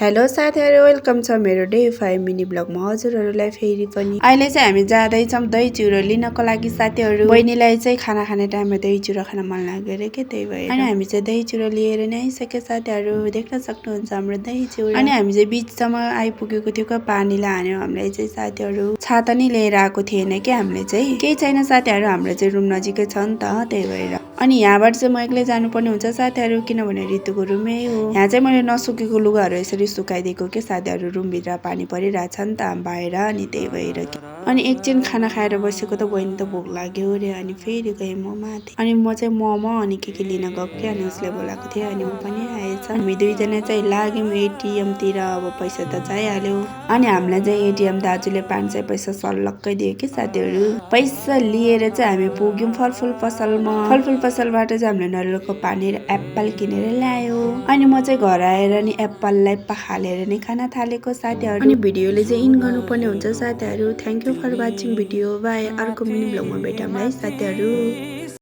Hello साथीहरु, welcome छ मेरो डे 5 मिनी ब्लगमा हजुरहरुलाई फेरि पनि। अहिले चाहिँ हामी जाँदै छौं दही चिउरा लिनको लागि साथीहरु। बहिनीलाई चाहिँ खाना खाने टाइममा दही चिउरा खान मन लाग्यो रे के त्यही भएर। अनि हामी चाहिँ दही चिउरा लिएर नै आइसके साथीहरु, देख्न सक्नुहुन्छ हाम्रो दही चिउरा। अनि हामी चाहिँ बीचसम्म आइपुगेको थियो क पानीले हान्यो हामीलाई चाहिँ साथीहरु। छाता नि लिएर आएको थिएन के हामीले चाहिँ। केही छैन साथीहरु, हाम्रो चाहिँ रुम नजिकै छ नि त त्यही भएर। अनि यहाँबाट चाहिँ म एक्लै जानुपर्ने हुन्छ साथीहरु, किनभने ऋतुको रुमै हो। यहाँ चाहिँ मैले नसुकेको लुगाहरु यसरी सुकाइदिएको के साथीहरु, रुम भित्र पानी परिरहेछ नि त बाहिर, अनि त्यही भएर। अनि एकछिन खाना खाएर बसेको त बहिनी त भोक लाग्यो रे, अनि फेरि गएँ म माथि। अनि म चाहिँ मोमो अनि के लिन गएको के, अनि उसले बोलाएको थियो अनि ऊ पनि आएछ। हामी दुईजना चाहिँ लाग्यौँ एटीएम तिर, अब पैसा त चाहिहाल्यो। अनि हामीलाई चाहिँ एटीएम दाजुले 500 पैसा सल्लक्कै दियो के साथीहरु। पैसा लिएर चाहिँ हामी पुग्यौं फलफुल पसलमा। फलफुल पसलबाट चाहिँ हामीले नरिवलको पानी र एप्पल किनेर ल्यायो। अनि म चाहिँ घर आएर नि एप्पललाई पखालेर नै खान थालेको साथीहरु। अनि भिडियोले चाहिँ इन गर्नुपर्ने हुन्छ साथीहरु। Thank you for watching video. Bye. अर्को मिनी ब्लगमा भेटौँला है साथीहरु।